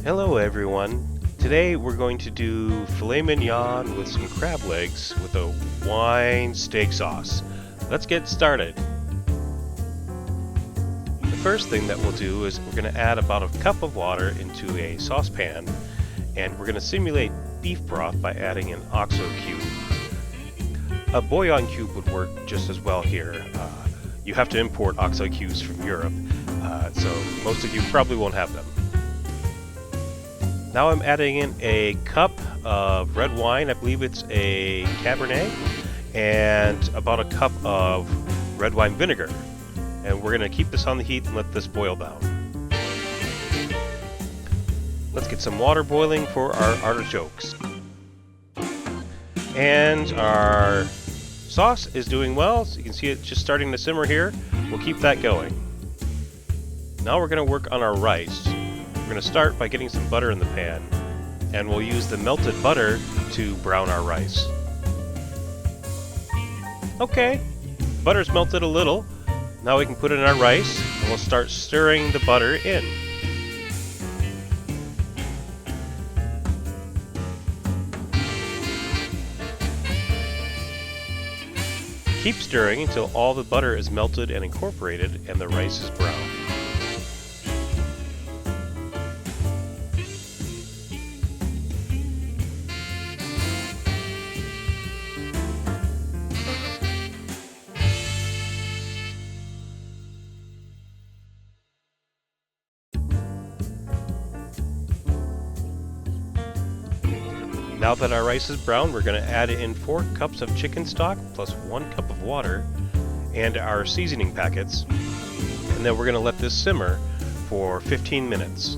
Hello everyone. Today we're going to do filet mignon with some crab legs with a wine steak sauce. Let's get started. The first thing that we'll do is we're going to add about a cup of water into a saucepan, and we're going to simulate beef broth by adding an OXO cube. A bouillon cube would work just as well here. You have to import OXO cubes from Europe, so most of you probably won't have them. Now I'm adding in a cup of red wine, I believe it's a Cabernet, and about a cup of red wine vinegar. And we're going to keep this on the heat and let this boil down. Let's get some water boiling for our artichokes. And our sauce is doing well, so you can see it just starting to simmer here. We'll keep that going. Now we're going to work on our rice. We're going to start by getting some butter in the pan, and we'll use the melted butter to brown our rice. Okay, butter's melted a little. Now we can put it in our rice, and we'll start stirring the butter in. Keep stirring until all the butter is melted and incorporated and the rice is brown. Now that our rice is brown, we're going to add in 4 cups of chicken stock plus 1 cup of water and our seasoning packets, and then we're going to let this simmer for 15 minutes.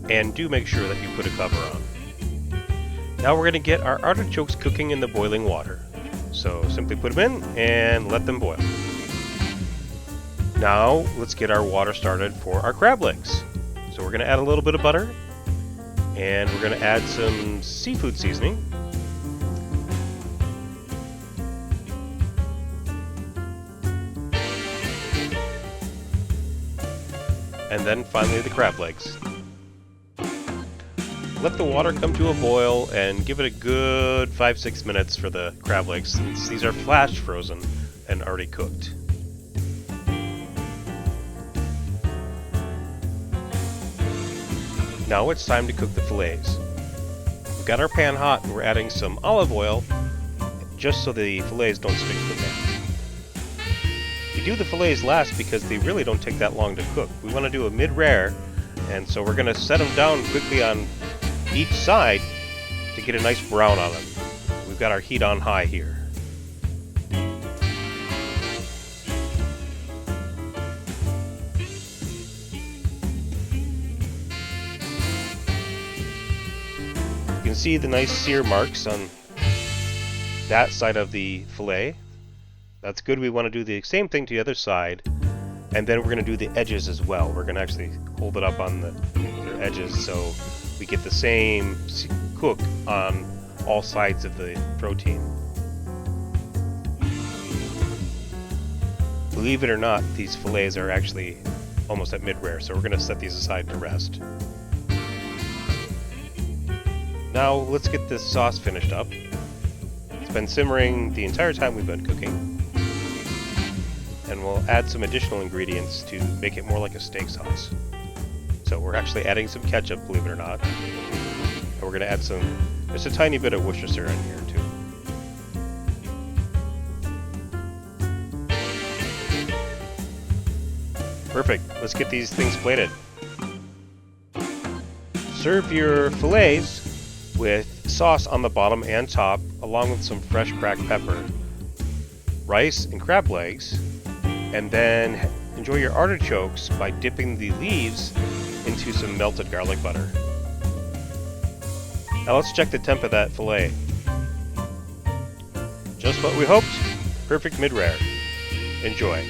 And do make sure that you put a cover on. Now we're going to get our artichokes cooking in the boiling water. So simply put them in and let them boil. Now let's get our water started for our crab legs. So we're going to add a little bit of butter, and we're going to add some seafood seasoning. And then finally the crab legs. Let the water come to a boil and give it a good 5-6 minutes for the crab legs, since these are flash frozen and already cooked. Now it's time to cook the fillets. We've got our pan hot and we're adding some olive oil just so the fillets don't stick to the pan. We do the fillets last because they really don't take that long to cook. We want to do a mid-rare, and so we're going to set them down quickly on each side to get a nice brown on them. We've got our heat on high here. You can see the nice sear marks on that side of the fillet. That's good. We want to do the same thing to the other side, and then we're going to do the edges as well. We're going to actually hold it up on their edges so we get the same cook on all sides of the protein. Believe it or not, these fillets are actually almost at mid-rare, so we're going to set these aside to rest. Now let's get this sauce finished up. It's been simmering the entire time we've been cooking. And we'll add some additional ingredients to make it more like a steak sauce. So we're actually adding some ketchup, believe it or not. And we're going to add just a tiny bit of Worcestershire in here too. Perfect. Let's get these things plated. Serve your fillets with sauce on the bottom and top, along with some fresh cracked pepper, rice and crab legs, and then enjoy your artichokes by dipping the leaves into some melted garlic butter. Now let's check the temp of that fillet. Just what we hoped, perfect mid-rare. Enjoy.